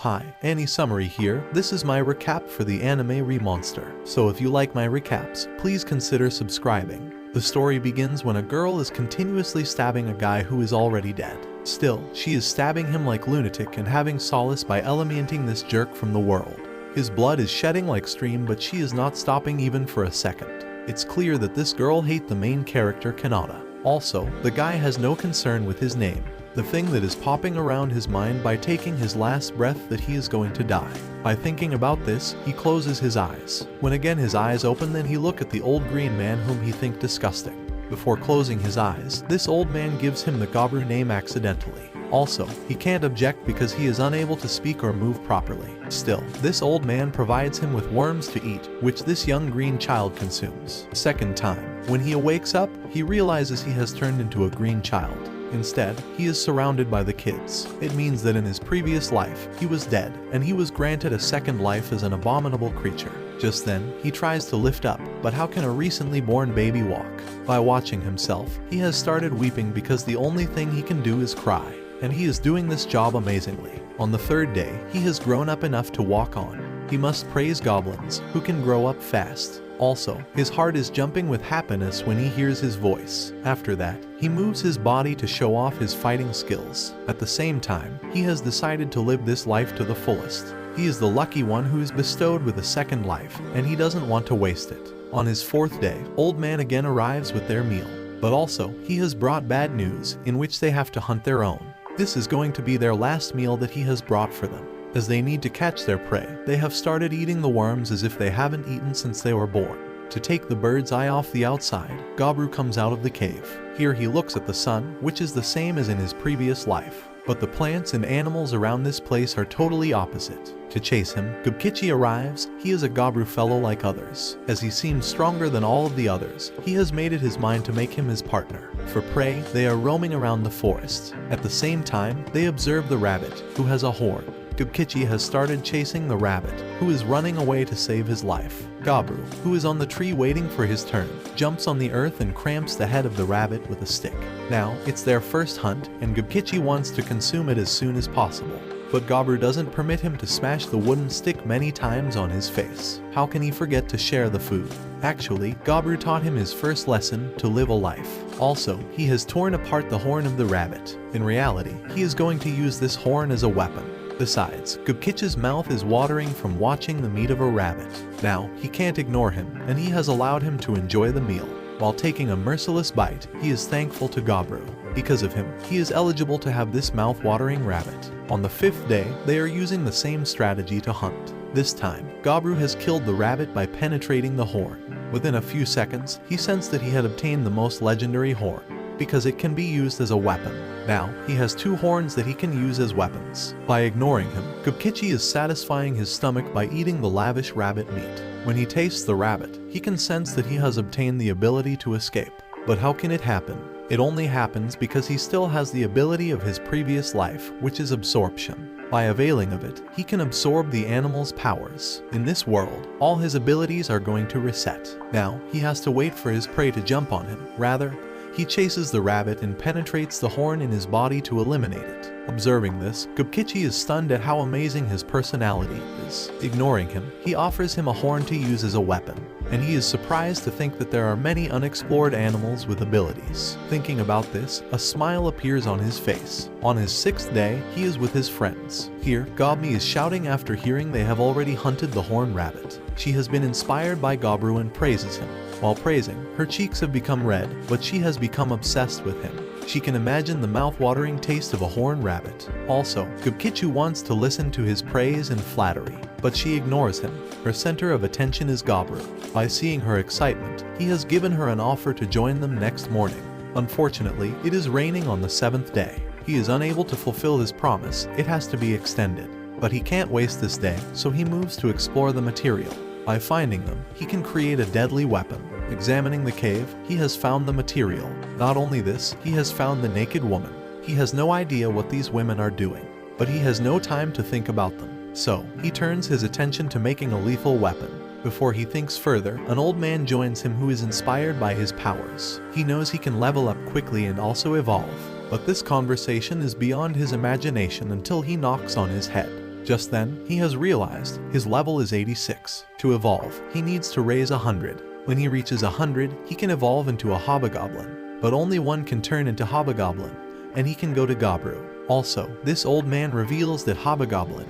Hi, Annie Summary here. This is my recap for the anime Remonster. So if you like my recaps, please consider subscribing. The story begins when a girl is continuously stabbing a guy who is already dead. Still, she is stabbing him like lunatic and having solace by eliminating this jerk from the world. His blood is shedding like stream, but she is not stopping even for a second. It's clear that this girl hates the main character Kanata. Also, the guy has no concern with his name, the thing that is popping around his mind by taking his last breath that he is going to die. By thinking about this, he closes his eyes. When again his eyes open, then he look at the old green man whom he think disgusting. Before closing his eyes, this old man gives him the Goblin name accidentally. Also, he can't object because he is unable to speak or move properly. Still, this old man provides him with worms to eat, which this young green child consumes. Second time, when he awakes up, he realizes he has turned into a green child. Instead, he is surrounded by the kids. It means that in his previous life, he was dead, and he was granted a second life as an abominable creature. Just then, he tries to lift up, but how can a recently born baby walk? By watching himself, he has started weeping because the only thing he can do is cry. And he is doing this job amazingly. On the third day, he has grown up enough to walk on. He must praise goblins, who can grow up fast. Also, his heart is jumping with happiness when he hears his voice. After that, he moves his body to show off his fighting skills. At the same time, he has decided to live this life to the fullest. He is the lucky one who is bestowed with a second life, and he doesn't want to waste it. On his fourth day, Old Man again arrives with their meal. But also, he has brought bad news, in which they have to hunt their own. This is going to be their last meal that he has brought for them. As they need to catch their prey, they have started eating the worms as if they haven't eaten since they were born. To take the bird's eye off the outside, Goblin comes out of the cave. Here he looks at the sun, which is the same as in his previous life. But the plants and animals around this place are totally opposite. To chase him, Goblin arrives. He is a Goblin fellow like others. As he seems stronger than all of the others, he has made it his mind to make him his partner. For prey, they are roaming around the forest. At the same time, they observe the rabbit, who has a horn. Goblin has started chasing the rabbit, who is running away to save his life. Goblin, who is on the tree waiting for his turn, jumps on the earth and cramps the head of the rabbit with a stick. Now, it's their first hunt, and Goblin wants to consume it as soon as possible. But Goblin doesn't permit him to smash the wooden stick many times on his face. How can he forget to share the food? Actually, Goblin taught him his first lesson, to live a life. Also, he has torn apart the horn of the rabbit. In reality, he is going to use this horn as a weapon. Besides, Goblin's mouth is watering from watching the meat of a rabbit. Now, he can't ignore him, and he has allowed him to enjoy the meal. While taking a merciless bite, he is thankful to Goblin. Because of him, he is eligible to have this mouth-watering rabbit. On the fifth day, they are using the same strategy to hunt. This time, Goblin has killed the rabbit by penetrating the horn. Within a few seconds, he sensed that he had obtained the most legendary horn, because it can be used as a weapon. Now, he has two horns that he can use as weapons. By ignoring him, Goblin is satisfying his stomach by eating the lavish rabbit meat. When he tastes the rabbit, he can sense that he has obtained the ability to escape. But how can it happen? It only happens because he still has the ability of his previous life, which is absorption. By availing of it, he can absorb the animal's powers. In this world, all his abilities are going to reset. Now, he has to wait for his prey to jump on him. Rather, he chases the rabbit and penetrates the horn in his body to eliminate it. Observing this, Goblin is stunned at how amazing his personality is. Ignoring him, he offers him a horn to use as a weapon, and he is surprised to think that there are many unexplored animals with abilities. Thinking about this, a smile appears on his face. On his sixth day, he is with his friends. Here, Goblin is shouting after hearing they have already hunted the horned rabbit. She has been inspired by Goblin and praises him. While praising, her cheeks have become red, but she has become obsessed with him. She can imagine the mouth-watering taste of a horned rabbit. Also, Goblin wants to listen to his praise and flattery, but she ignores him. Her center of attention is Goblin. By seeing her excitement, he has given her an offer to join them next morning. Unfortunately, it is raining on the seventh day. He is unable to fulfill his promise. It has to be extended. But he can't waste this day, so he moves to explore the material. By finding them, he can create a deadly weapon. Examining the cave, he has found the material. Not only this, he has found the naked woman. He has no idea what these women are doing, but he has no time to think about them. So, he turns his attention to making a lethal weapon. Before he thinks further, an old man joins him who is inspired by his powers. He knows he can level up quickly and also evolve. But this conversation is beyond his imagination until he knocks on his head. Just then, he has realized his level is 86. To evolve, he needs to raise 100. When he reaches 100, he can evolve into a Hoba Goblin. But only one can turn into Hoba Goblin, and he can go to Goblin. Also, this old man reveals that Hoba Goblin,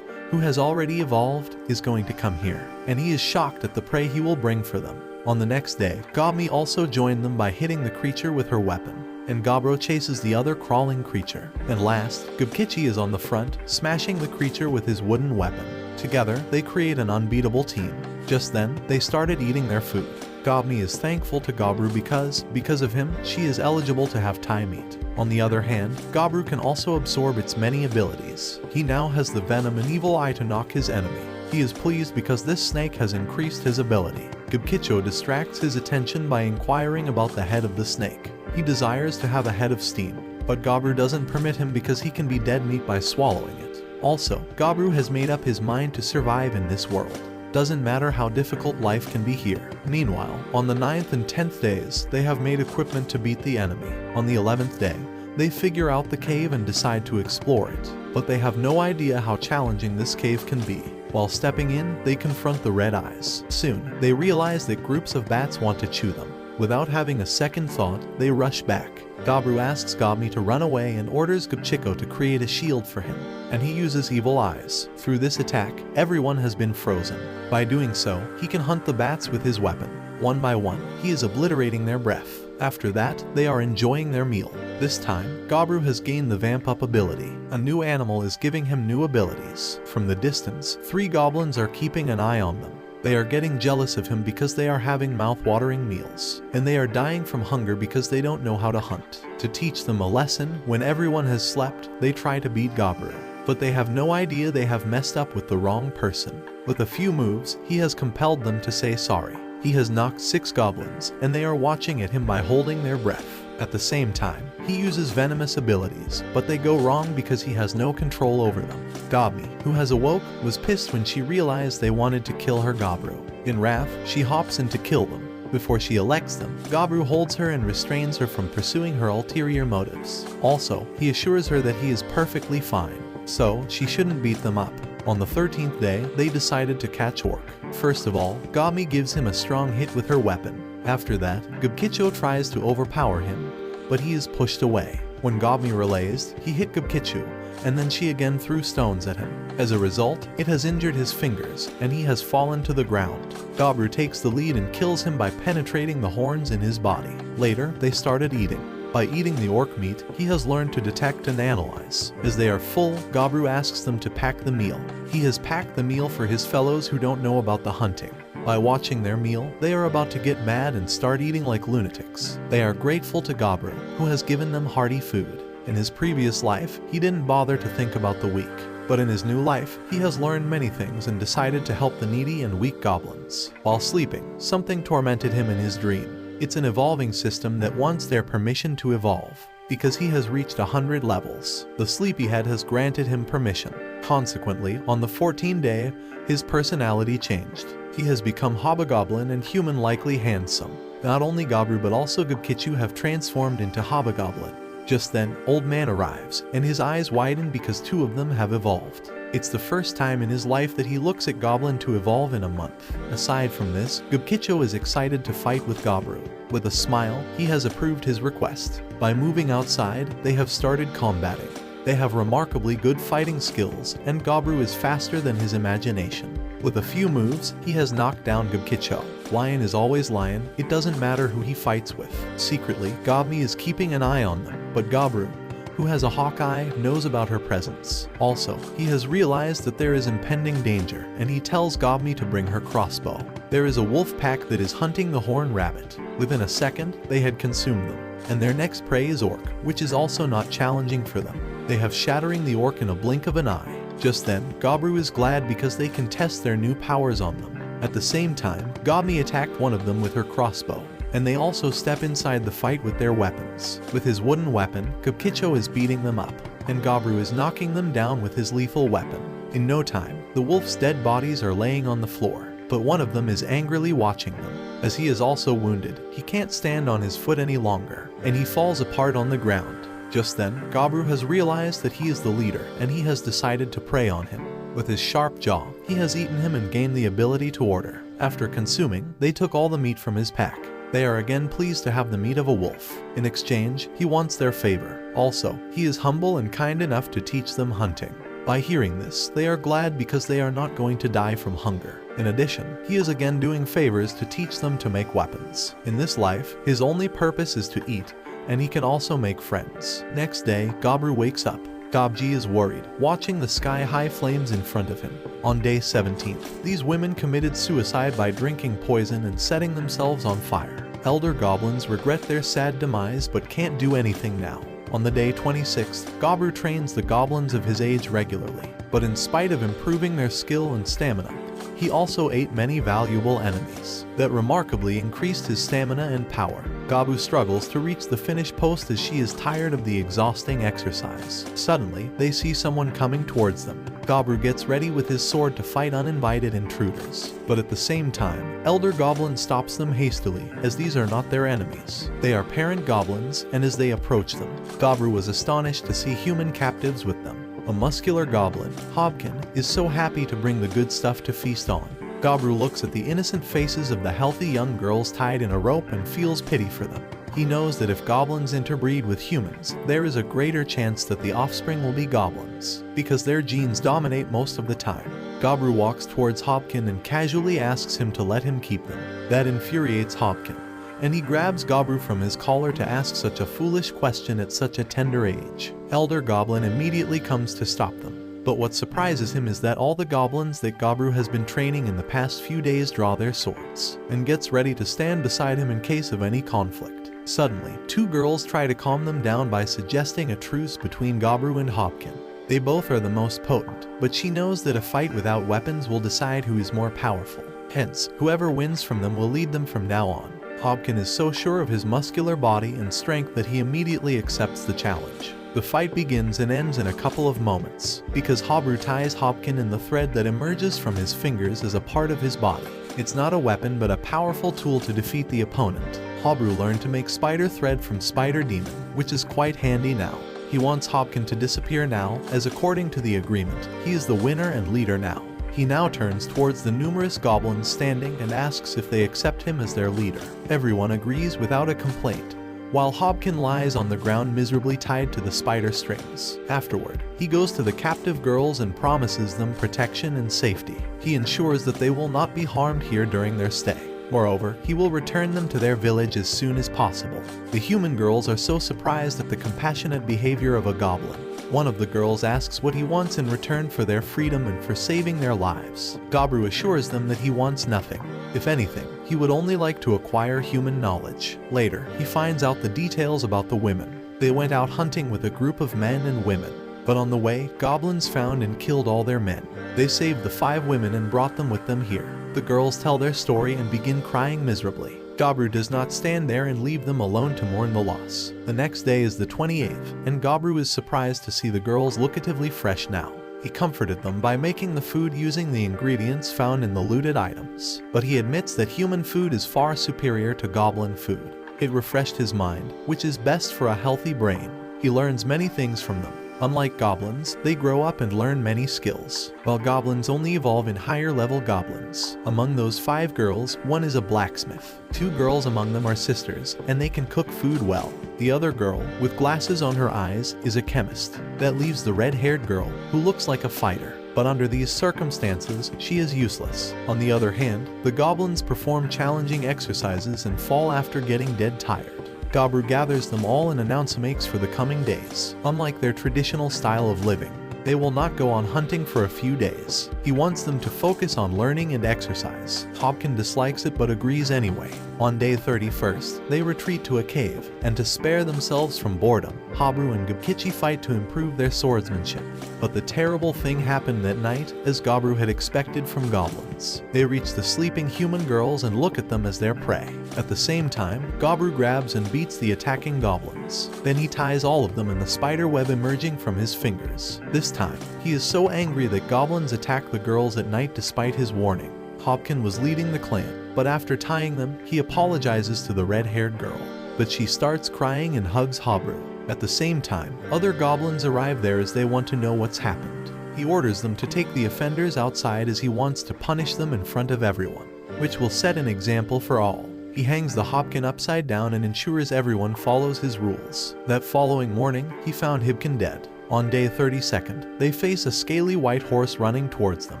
who has already evolved, is going to come here, and he is shocked at the prey he will bring for them. On the next day, Goblin also joined them by hitting the creature with her weapon, and Goblin chases the other crawling creature. And last, Goblin is on the front, smashing the creature with his wooden weapon. Together, they create an unbeatable team. Just then, they started eating their food. Goblin is thankful to Goblin because of him, she is eligible to have Thai meat. On the other hand, Goblin can also absorb its many abilities. He now has the venom and evil eye to knock his enemy. He is pleased because this snake has increased his ability. Goblin distracts his attention by inquiring about the head of the snake. He desires to have a head of steam, but Goblin doesn't permit him because he can be dead meat by swallowing it. Also, Goblin has made up his mind to survive in this world. Doesn't matter how difficult life can be here. Meanwhile, on the 9th and 10th days, they have made equipment to beat the enemy. On the 11th day, they figure out the cave and decide to explore it, but they have no idea how challenging this cave can be. While stepping in, they confront the red eyes. Soon, they realize that groups of bats want to chew them. Without having a second thought, they rush back. Goblin asks Goblin to run away and orders Goblin to create a shield for him, and he uses evil eyes. Through this attack, everyone has been frozen. By doing so, he can hunt the bats with his weapon. One by one, he is obliterating their breath. After that, they are enjoying their meal. This time, Goblin has gained the Vamp Up ability. A new animal is giving him new abilities. From the distance, 3 goblins are keeping an eye on them. They are getting jealous of him because they are having mouth-watering meals, and they are dying from hunger because they don't know how to hunt. To teach them a lesson, when everyone has slept, they try to beat Goblin, but they have no idea they have messed up with the wrong person. With a few moves, he has compelled them to say sorry. He has knocked 6 goblins, and they are watching at him by holding their breath. At the same time, he uses venomous abilities, but they go wrong because he has no control over them. Goblin, who has awoke, was pissed when she realized they wanted to kill her Goblin. In wrath, she hops in to kill them. Before she elects them, Goblin holds her and restrains her from pursuing her ulterior motives. Also, he assures her that he is perfectly fine, so she shouldn't beat them up. On the 13th day, they decided to catch Orc. First of all, Goblin gives him a strong hit with her weapon. After that, Goblin tries to overpower him, but he is pushed away. When Goblin relays, he hit Goblin, and then she again threw stones at him. As a result, it has injured his fingers, and he has fallen to the ground. Goblin takes the lead and kills him by penetrating the horns in his body. Later, they started eating. By eating the orc meat, he has learned to detect and analyze. As they are full, Goblin asks them to pack the meal. He has packed the meal for his fellows who don't know about the hunting. By watching their meal, they are about to get mad and start eating like lunatics. They are grateful to Goblin, who has given them hearty food. In his previous life, he didn't bother to think about the weak. But in his new life, he has learned many things and decided to help the needy and weak goblins. While sleeping, something tormented him in his dream. It's an evolving system that wants their permission to evolve. Because he has reached 100 levels, the sleepyhead has granted him permission. Consequently, on the 14th day, his personality changed. He has become Hoba Goblin and human-likely handsome. Not only Goblin but also Goblin have transformed into Hoba Goblin. Just then, Old Man arrives, and his eyes widen because 2 of them have evolved. It's the first time in his life that he looks at Goblin to evolve in a month. Aside from this, Goblin is excited to fight with Goblin. With a smile, he has approved his request. By moving outside, they have started combating. They have remarkably good fighting skills, and Goblin is faster than his imagination. With a few moves, he has knocked down Goblin. Lion is always lion, it doesn't matter who he fights with. Secretly, Goblin is keeping an eye on them, but Goblin, who has a hawk eye, knows about her presence. Also, he has realized that there is impending danger, and he tells Goblin to bring her crossbow. There is a wolf pack that is hunting the horned rabbit. Within a second, they had consumed them, and their next prey is Orc, which is also not challenging for them. They have shattering the Orc in a blink of an eye. Just then, Goblin is glad because they can test their new powers on them. At the same time, Goblin attacked one of them with her crossbow, and they also step inside the fight with their weapons. With his wooden weapon, Goblin is beating them up, and Goblin is knocking them down with his lethal weapon. In no time, the wolf's dead bodies are laying on the floor, but one of them is angrily watching them. As he is also wounded, he can't stand on his foot any longer, and he falls apart on the ground. Just then, Goblin has realized that he is the leader, and he has decided to prey on him. With his sharp jaw, he has eaten him and gained the ability to order. After consuming, they took all the meat from his pack. They are again pleased to have the meat of a wolf. In exchange, he wants their favor. Also, he is humble and kind enough to teach them hunting. By hearing this, they are glad because they are not going to die from hunger. In addition, he is again doing favors to teach them to make weapons. In this life, his only purpose is to eat, and he can also make friends. Next day, Gobru wakes up. Gobji is worried, watching the sky-high flames in front of him. On day 17th, these women committed suicide by drinking poison and setting themselves on fire. Elder goblins regret their sad demise but can't do anything now. On the day 26th, Gobru trains the goblins of his age regularly, but in spite of improving their skill and stamina, he also ate many valuable enemies that remarkably increased his stamina and power. Gobru struggles to reach the finish post as she is tired of the exhausting exercise. Suddenly, they see someone coming towards them. Gobru gets ready with his sword to fight uninvited intruders, but at the same time, Elder Goblin stops them hastily, as these are not their enemies. They are parent goblins, and as they approach them, Gobru was astonished to see human captives with them. A muscular goblin, Hobkin, is so happy to bring the good stuff to feast on. Gobru looks at the innocent faces of the healthy young girls tied in a rope and feels pity for them. He knows that if goblins interbreed with humans, there is a greater chance that the offspring will be goblins, because their genes dominate most of the time. Gobru walks towards Hobkin and casually asks him to let him keep them. That infuriates Hobkin, and he grabs Gobru from his collar to ask such a foolish question at such a tender age. Elder Goblin immediately comes to stop them. But what surprises him is that all the goblins that Gobru has been training in the past few days draw their swords, and gets ready to stand beside him in case of any conflict. Suddenly, two girls try to calm them down by suggesting a truce between Gobru and Hobkin. They both are the most potent, but she knows that a fight without weapons will decide who is more powerful. Hence, whoever wins from them will lead them from now on. Hobkin is so sure of his muscular body and strength that he immediately accepts the challenge. The fight begins and ends in a couple of moments, because Gobru ties Hobkin in the thread that emerges from his fingers as a part of his body. It's not a weapon but a powerful tool to defeat the opponent. Gobru learned to make spider thread from spider demon, which is quite handy now. He wants Hobkin to disappear now, as according to the agreement, he is the winner and leader now. He now turns towards the numerous goblins standing and asks if they accept him as their leader. Everyone agrees without a complaint, while Hobkin lies on the ground miserably tied to the spider strings. Afterward, he goes to the captive girls and promises them protection and safety. He ensures that they will not be harmed here during their stay. Moreover, he will return them to their village as soon as possible. The human girls are so surprised at the compassionate behavior of a goblin. One of the girls asks what he wants in return for their freedom and for saving their lives. Gobru assures them that he wants nothing. If anything, he would only like to acquire human knowledge. Later, he finds out the details about the women. They went out hunting with a group of men and women, but on the way, goblins found and killed all their men. They saved the 5 women and brought them with them here. The girls tell their story and begin crying miserably. Gobru does not stand there and leave them alone to mourn the loss. The next day is the 28th, and Gobru is surprised to see the girls lookatively fresh now. He comforted them by making the food using the ingredients found in the looted items, but he admits that human food is far superior to goblin food. It refreshed his mind, which is best for a healthy brain. He learns many things from them. Unlike goblins, they grow up and learn many skills, while goblins only evolve in higher-level goblins. Among those 5 girls, one is a blacksmith. 2 girls among them are sisters, and they can cook food well. The other girl, with glasses on her eyes, is a chemist. That leaves the red-haired girl, who looks like a fighter. But under these circumstances, she is useless. On the other hand, the goblins perform challenging exercises and fall after getting dead tired. Gobru gathers them all and makes for the coming days. Unlike their traditional style of living, they will not go on hunting for a few days. He wants them to focus on learning and exercise. Hobkin dislikes it but agrees anyway. On day 31st, they retreat to a cave, and to spare themselves from boredom, Gobru and Gobkichi fight to improve their swordsmanship. But the terrible thing happened that night, as Gobru had expected from goblins. They reach the sleeping human girls and look at them as their prey. At the same time, Gobru grabs and beats the attacking goblins. Then he ties all of them in the spider web emerging from his fingers. This time, he is so angry that goblins attack the girls at night despite his warning. Hobkin was leading the clan, but after tying them, he apologizes to the red-haired girl. But she starts crying and hugs Gobru. At the same time, other goblins arrive there as they want to know what's happened. He orders them to take the offenders outside as he wants to punish them in front of everyone, which will set an example for all. He hangs the Hopkin upside down and ensures everyone follows his rules. That following morning, he found Hibkin dead. On day 32nd, they face a scaly white horse running towards them.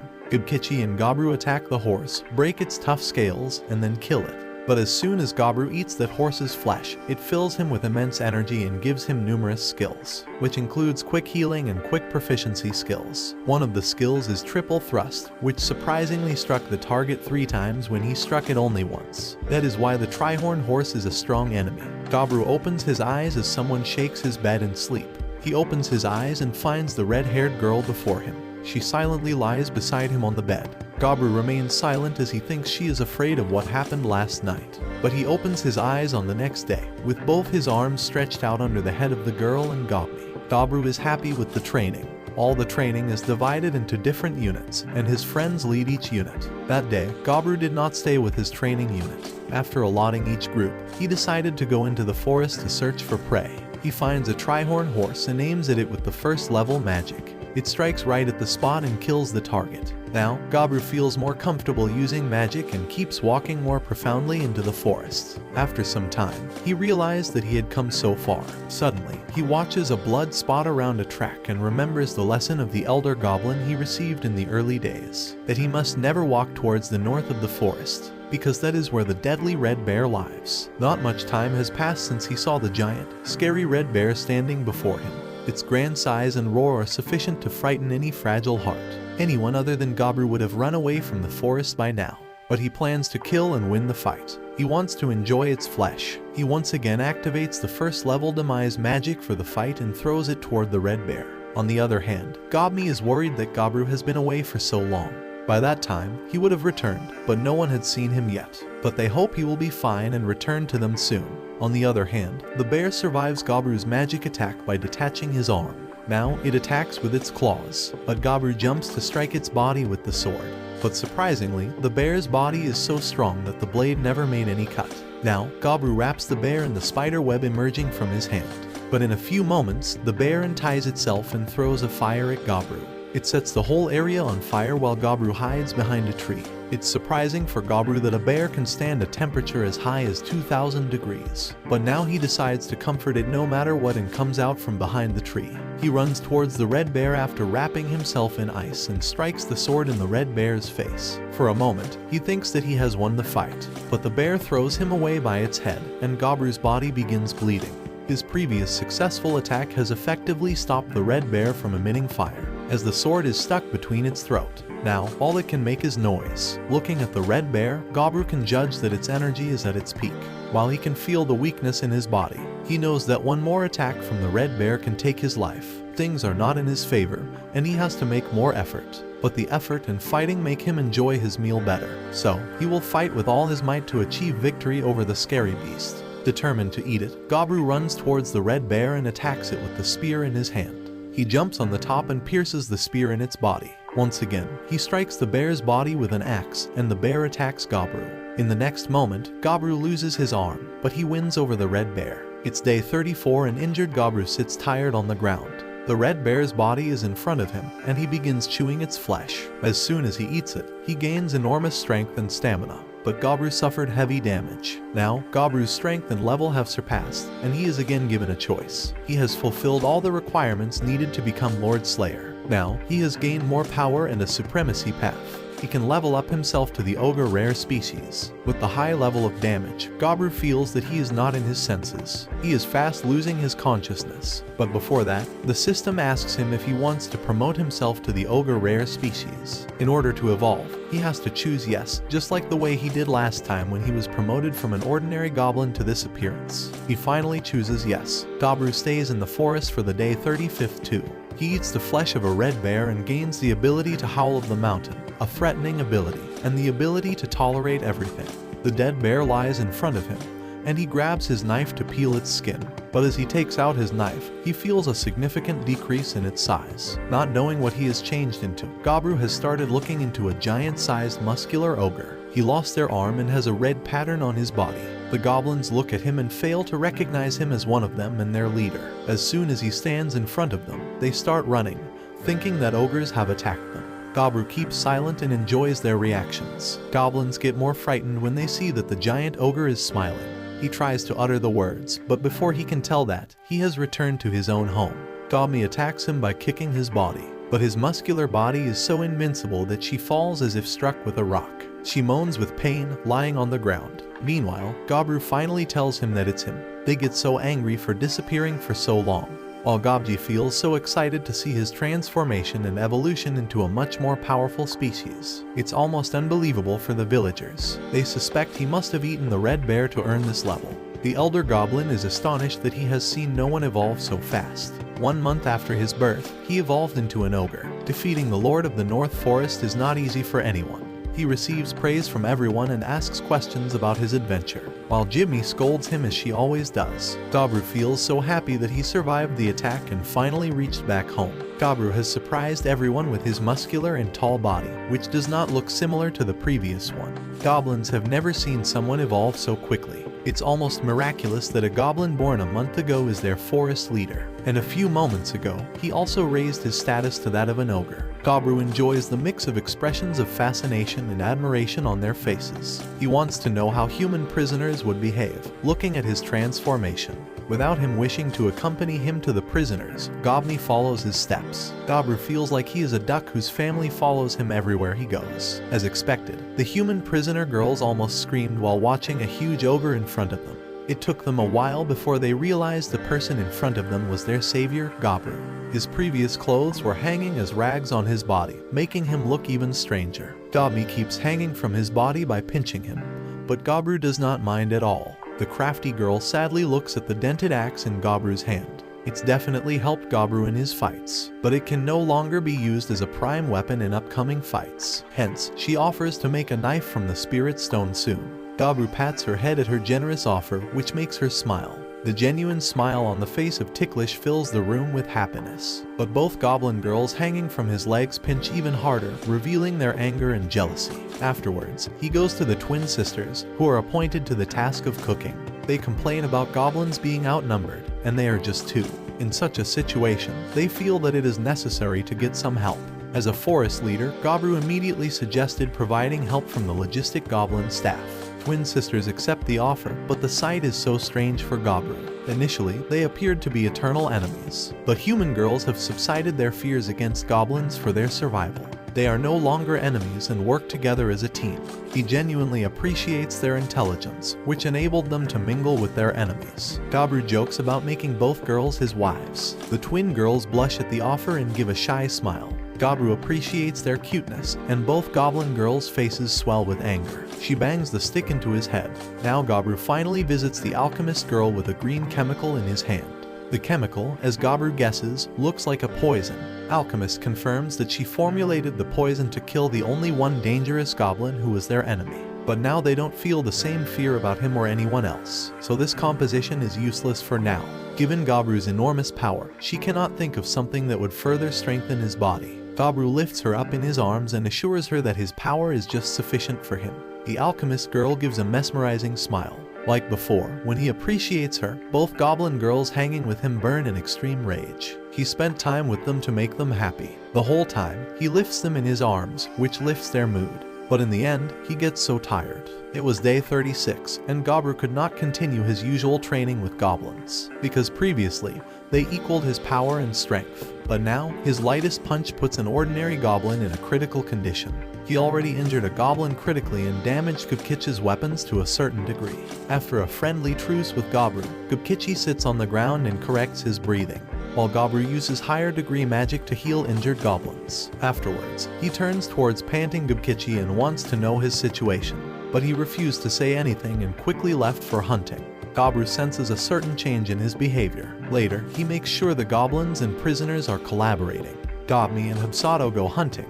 Gobkichi and Gobru attack the horse, break its tough scales, and then kill it. But as soon as Gobru eats that horse's flesh, it fills him with immense energy and gives him numerous skills, which includes quick healing and quick proficiency skills. One of the skills is triple thrust, which surprisingly struck the target 3 times when he struck it only once. That is why the Trihorn horse is a strong enemy. Gobru opens his eyes as someone shakes his bed in sleep. He opens his eyes and finds the red-haired girl before him. She silently lies beside him on the bed. Gobru remains silent as he thinks she is afraid of what happened last night. But he opens his eyes on the next day, with both his arms stretched out under the head of the girl and Gobni. Gobru is happy with the training. All the training is divided into different units, and his friends lead each unit. That day, Gobru did not stay with his training unit. After allotting each group, he decided to go into the forest to search for prey. He finds a Trihorn horse and aims at it with the first level magic. It strikes right at the spot and kills the target. Now, Gobru feels more comfortable using magic and keeps walking more profoundly into the forest. After some time, he realized that he had come so far. Suddenly, he watches a blood spot around a track and remembers the lesson of the elder goblin he received in the early days, that he must never walk towards the north of the forest, because that is where the deadly red bear lives. Not much time has passed since he saw the giant, scary red bear standing before him. Its grand size and roar are sufficient to frighten any fragile heart. Anyone other than Gobru would have run away from the forest by now. But he plans to kill and win the fight. He wants to enjoy its flesh. He once again activates the first level demise magic for the fight and throws it toward the red bear. On the other hand, Gobni is worried that Gobru has been away for so long. By that time, he would have returned, but no one had seen him yet. But they hope he will be fine and return to them soon. On the other hand, the bear survives Gobru's magic attack by detaching his arm. Now, it attacks with its claws, but Gobru jumps to strike its body with the sword. But surprisingly, the bear's body is so strong that the blade never made any cut. Now, Gobru wraps the bear in the spider web emerging from his hand. But in a few moments, the bear unties itself and throws a fire at Gobru. It sets the whole area on fire while Gobru hides behind a tree. It's surprising for Gobru that a bear can stand a temperature as high as 2,000 degrees. But now he decides to comfort it no matter what and comes out from behind the tree. He runs towards the red bear after wrapping himself in ice and strikes the sword in the red bear's face. For a moment, he thinks that he has won the fight, but the bear throws him away by its head, and Gobru's body begins bleeding. His previous successful attack has effectively stopped the red bear from emitting fire, as the sword is stuck between its throat. Now, all it can make is noise. Looking at the red bear, Gobru can judge that its energy is at its peak. While he can feel the weakness in his body, he knows that one more attack from the red bear can take his life. Things are not in his favor, and he has to make more effort. But the effort and fighting make him enjoy his meal better. So, he will fight with all his might to achieve victory over the scary beast. Determined to eat it, Gobru runs towards the red bear and attacks it with the spear in his hand. He jumps on the top and pierces the spear in its body. Once again, he strikes the bear's body with an axe, and the bear attacks Gobru. In the next moment, Gobru loses his arm, but he wins over the red bear. It's day 34 and injured Gobru sits tired on the ground. The red bear's body is in front of him, and he begins chewing its flesh. As soon as he eats it, he gains enormous strength and stamina. But Gobru suffered heavy damage. Now, Gobru's strength and level have surpassed, and he is again given a choice. He has fulfilled all the requirements needed to become Lord Slayer. Now, he has gained more power and a supremacy path. He can level up himself to the Ogre rare species. With the high level of damage, Gobru feels that he is not in his senses. He is fast losing his consciousness. But before that, the system asks him if he wants to promote himself to the Ogre rare species. In order to evolve, he has to choose yes, just like the way he did last time when he was promoted from an ordinary goblin to this appearance. He finally chooses yes. Gobru stays in the forest for the day 35th too. He eats the flesh of a red bear and gains the ability to howl of the mountain, a threatening ability, and the ability to tolerate everything. The dead bear lies in front of him, and he grabs his knife to peel its skin. But as he takes out his knife, he feels a significant decrease in its size. Not knowing what he has changed into, Gobru has started looking into a giant-sized muscular ogre. He lost their arm and has a red pattern on his body. The goblins look at him and fail to recognize him as one of them and their leader. As soon as he stands in front of them, they start running, thinking that ogres have attacked them. Gobru keeps silent and enjoys their reactions. Goblins get more frightened when they see that the giant ogre is smiling. He tries to utter the words, but before he can tell that, he has returned to his own home. Gobmi attacks him by kicking his body, but his muscular body is so invincible that she falls as if struck with a rock. She moans with pain, lying on the ground. Meanwhile, Gobru finally tells him that it's him. They get so angry for disappearing for so long, while Gobji feels so excited to see his transformation and evolution into a much more powerful species. It's almost unbelievable for the villagers. They suspect he must have eaten the red bear to earn this level. The elder goblin is astonished that he has seen no one evolve so fast. 1 month after his birth, he evolved into an ogre. Defeating the Lord of the North Forest is not easy for anyone. He receives praise from everyone and asks questions about his adventure, while Jimmy scolds him as she always does. Gobru feels so happy that he survived the attack and finally reached back home. Gobru has surprised everyone with his muscular and tall body, which does not look similar to the previous one. Goblins have never seen someone evolve so quickly. It's almost miraculous that a goblin born a month ago is their forest leader, and a few moments ago, he also raised his status to that of an ogre. Gobru enjoys the mix of expressions of fascination and admiration on their faces. He wants to know how human prisoners would behave, looking at his transformation. Without him wishing to accompany him to the prisoners, Gobni follows his steps. Gobru feels like he is a duck whose family follows him everywhere he goes. As expected, the human prisoner girls almost screamed while watching a huge ogre in front of them. It took them a while before they realized the person in front of them was their savior, Gobru. His previous clothes were hanging as rags on his body, making him look even stranger. Gobni keeps hanging from his body by pinching him, but Gobru does not mind at all. The crafty girl sadly looks at the dented axe in Gobru's hand. It's definitely helped Gobru in his fights, but it can no longer be used as a prime weapon in upcoming fights. Hence, she offers to make a knife from the spirit stone soon. Gobru pats her head at her generous offer, which makes her smile. The genuine smile on the face of Ticklish fills the room with happiness. But both goblin girls hanging from his legs pinch even harder, revealing their anger and jealousy. Afterwards, he goes to the twin sisters, who are appointed to the task of cooking. They complain about goblins being outnumbered, and they are just 2. In such a situation, they feel that it is necessary to get some help. As a forest leader, Gobru immediately suggested providing help from the logistic goblin staff. Twin sisters accept the offer, but the sight is so strange for Gobru. Initially, they appeared to be eternal enemies, but human girls have subsided their fears against goblins for their survival. They are no longer enemies and work together as a team. He genuinely appreciates their intelligence, which enabled them to mingle with their enemies. Gobru jokes about making both girls his wives. The twin girls blush at the offer and give a shy smile. Gobru appreciates their cuteness, and both goblin girls' faces swell with anger. She bangs the stick into his head. Now Gobru finally visits the alchemist girl with a green chemical in his hand. The chemical, as Gobru guesses, looks like a poison. Alchemist confirms that she formulated the poison to kill the only one dangerous goblin who was their enemy. But now they don't feel the same fear about him or anyone else, so this composition is useless for now. Given Gobru's enormous power, she cannot think of something that would further strengthen his body. Gobru lifts her up in his arms and assures her that his power is just sufficient for him. The alchemist girl gives a mesmerizing smile. Like before, when he appreciates her, both goblin girls hanging with him burn in extreme rage. He spent time with them to make them happy. The whole time, he lifts them in his arms, which lifts their mood. But in the end, he gets so tired. It was day 36, and Gobru could not continue his usual training with goblins, because previously, they equaled his power and strength. But now, his lightest punch puts an ordinary goblin in a critical condition. He already injured a goblin critically and damaged Gubkichi's weapons to a certain degree. After a friendly truce with Gobru, Gubkichi sits on the ground and corrects his breathing, while Gobru uses higher degree magic to heal injured goblins. Afterwards, he turns towards panting Gubkichi and wants to know his situation, but he refused to say anything and quickly left for hunting. Gobru senses a certain change in his behavior. Later, he makes sure the goblins and prisoners are collaborating. Gobni and Hubsato go hunting,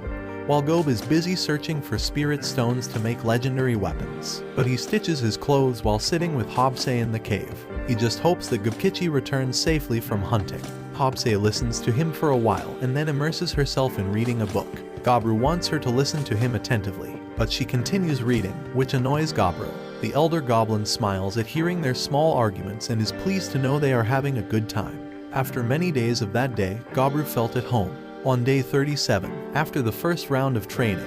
while Gob is busy searching for spirit stones to make legendary weapons. But he stitches his clothes while sitting with Hobse in the cave. He just hopes that Gubkichi returns safely from hunting. Hobse listens to him for a while and then immerses herself in reading a book. Gobru wants her to listen to him attentively, but she continues reading, which annoys Gobru. The elder goblin smiles at hearing their small arguments and is pleased to know they are having a good time. After many days of that day, Gobru felt at home. On day 37, after the first round of training,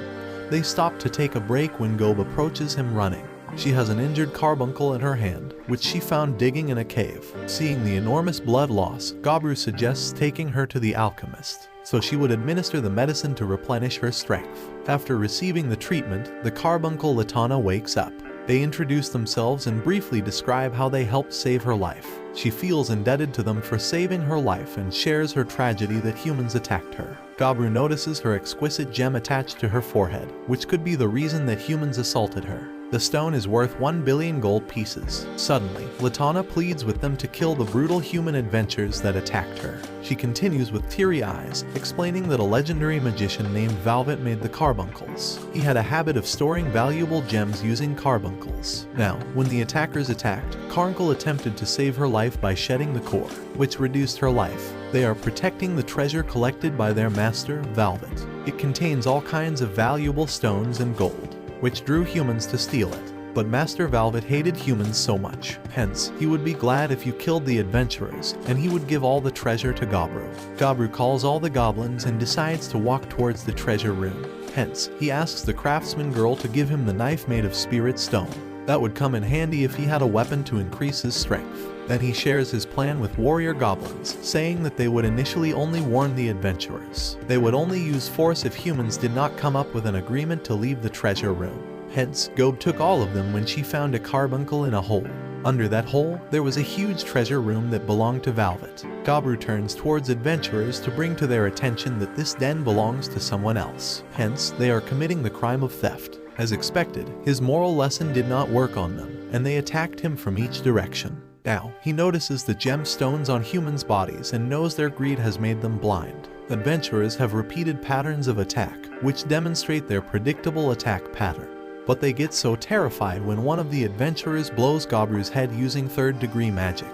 they stop to take a break when Gob approaches him running. She has an injured carbuncle in her hand, which she found digging in a cave. Seeing the enormous blood loss, Gobru suggests taking her to the alchemist, so she would administer the medicine to replenish her strength. After receiving the treatment, the carbuncle Latana wakes up. They introduce themselves and briefly describe how they helped save her life. She feels indebted to them for saving her life and shares her tragedy that humans attacked her. Gobru notices her exquisite gem attached to her forehead, which could be the reason that humans assaulted her. The stone is worth 1 billion gold pieces. Suddenly, Latana pleads with them to kill the brutal human adventurers that attacked her. She continues with teary eyes, explaining that a legendary magician named Velvet made the carbuncles. He had a habit of storing valuable gems using carbuncles. Now, when the attackers attacked, Caruncle attempted to save her life by shedding the core, which reduced her life. They are protecting the treasure collected by their master, Velvet. It contains all kinds of valuable stones and gold, which drew humans to steal it. But Master Velvet hated humans so much. Hence, he would be glad if you killed the adventurers, and he would give all the treasure to Gobru. Gobru calls all the goblins and decides to walk towards the treasure room. Hence, he asks the craftsman girl to give him the knife made of spirit stone. That would come in handy if he had a weapon to increase his strength. Then he shares his plan with warrior goblins, saying that they would initially only warn the adventurers. They would only use force if humans did not come up with an agreement to leave the treasure room. Hence, Gob took all of them when she found a carbuncle in a hole. Under that hole, there was a huge treasure room that belonged to Velvet. Gobru turns towards adventurers to bring to their attention that this den belongs to someone else. Hence, they are committing the crime of theft. As expected, his moral lesson did not work on them, and they attacked him from each direction. Now, he notices the gemstones on humans' bodies and knows their greed has made them blind. Adventurers have repeated patterns of attack, which demonstrate their predictable attack pattern. But they get so terrified when one of the adventurers blows Gobru's head using third-degree magic.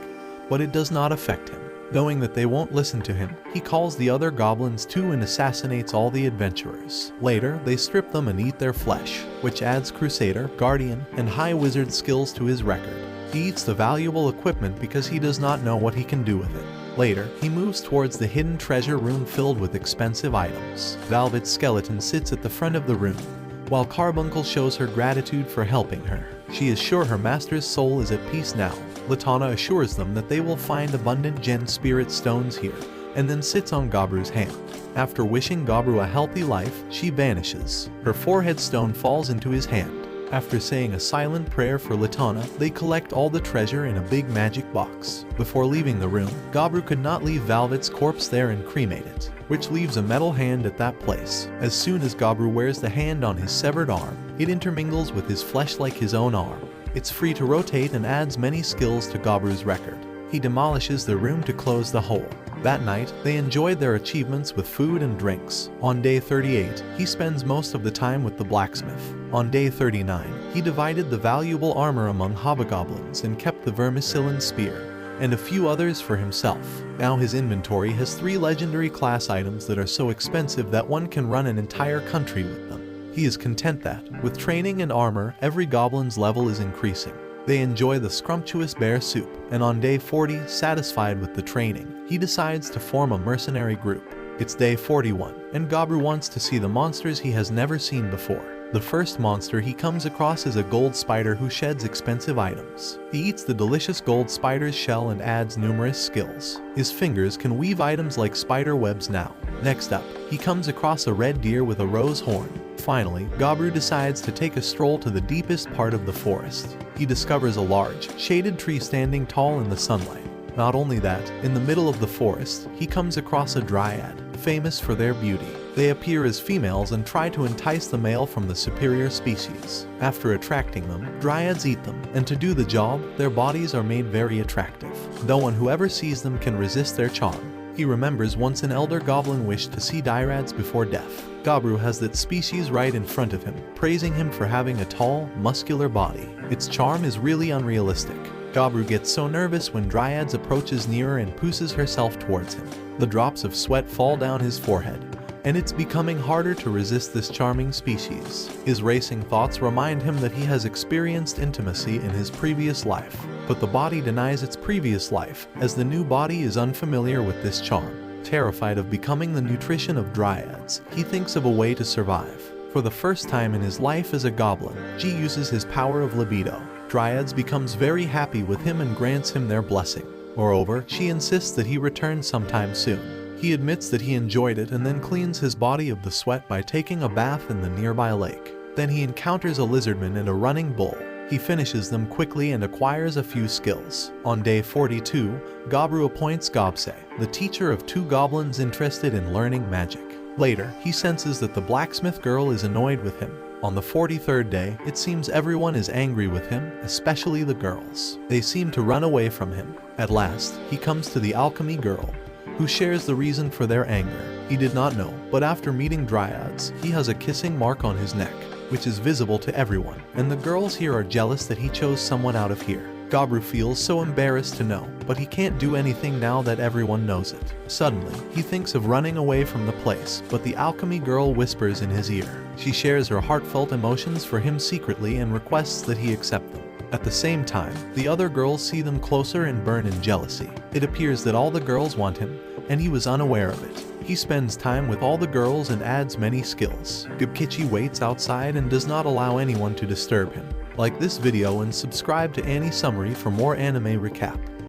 But it does not affect him. Knowing that they won't listen to him, he calls the other goblins too and assassinates all the adventurers. Later, they strip them and eat their flesh, which adds Crusader, Guardian, and High Wizard skills to his record. He eats the valuable equipment because he does not know what he can do with it. Later, he moves towards the hidden treasure room filled with expensive items. Velvet's skeleton sits at the front of the room, while Carbuncle shows her gratitude for helping her. She is sure her master's soul is at peace now. Latana assures them that they will find abundant gen spirit stones here, and then sits on Gobru's hand. After wishing Gobru a healthy life, she vanishes. Her forehead stone falls into his hand. After saying a silent prayer for Latana, they collect all the treasure in a big magic box. Before leaving the room, Gobru could not leave Velvet's corpse there and cremate it, which leaves a metal hand at that place. As soon as Gobru wears the hand on his severed arm, it intermingles with his flesh like his own arm. It's free to rotate and adds many skills to Gobru's record. He demolishes the room to close the hole. That night, they enjoyed their achievements with food and drinks. On day 38, he spends most of the time with the blacksmith. On day 39, he divided the valuable armor among hobgoblins and kept the vermicillin spear and a few others for himself. Now his inventory has 3 legendary class items that are so expensive that one can run an entire country with them. He is content that, with training and armor, every goblin's level is increasing. They enjoy the scrumptious bear soup, and on day 40, satisfied with the training, he decides to form a mercenary group. It's day 41, and Gobru wants to see the monsters he has never seen before. The first monster he comes across is a gold spider who sheds expensive items. He eats the delicious gold spider's shell and adds numerous skills. His fingers can weave items like spider webs now. Next up, he comes across a red deer with a rose horn. Finally, Gobru decides to take a stroll to the deepest part of the forest. He discovers a large, shaded tree standing tall in the sunlight. Not only that, in the middle of the forest, he comes across a dryad, famous for their beauty. They appear as females and try to entice the male from the superior species. After attracting them, dryads eat them, and to do the job, their bodies are made very attractive. No one who ever sees them can resist their charm. He remembers once an elder goblin wished to see dryads before death. Gobru has that species right in front of him, praising him for having a tall, muscular body. Its charm is really unrealistic. Gobru gets so nervous when dryads approaches nearer and pushes herself towards him. The drops of sweat fall down his forehead, and it's becoming harder to resist this charming species. His racing thoughts remind him that he has experienced intimacy in his previous life, but the body denies its previous life, as the new body is unfamiliar with this charm. Terrified of becoming the nutrition of dryads, he thinks of a way to survive. For the first time in his life as a goblin, G uses his power of libido. Dryads becomes very happy with him and grants him their blessing. Moreover, she insists that he return sometime soon. He admits that he enjoyed it and then cleans his body of the sweat by taking a bath in the nearby lake. Then he encounters a lizardman and a running bull. He finishes them quickly and acquires a few skills. On day 42, Gobru appoints Gobse, the teacher of 2 goblins interested in learning magic. Later, he senses that the blacksmith girl is annoyed with him. On the 43rd day, it seems everyone is angry with him, especially the girls. They seem to run away from him. At last, he comes to the alchemy girl, who shares the reason for their anger. He did not know, but after meeting dryads, he has a kissing mark on his neck, which is visible to everyone, and the girls here are jealous that he chose someone out of here. Gobru feels so embarrassed to know, but he can't do anything now that everyone knows it. Suddenly, he thinks of running away from the place, but the alchemy girl whispers in his ear. She shares her heartfelt emotions for him secretly and requests that he accept them. At the same time, the other girls see them closer and burn in jealousy. It appears that all the girls want him, and he was unaware of it. He spends time with all the girls and adds many skills. Gubkichi waits outside and does not allow anyone to disturb him. Like this video and subscribe to Annie Summary for more anime recap.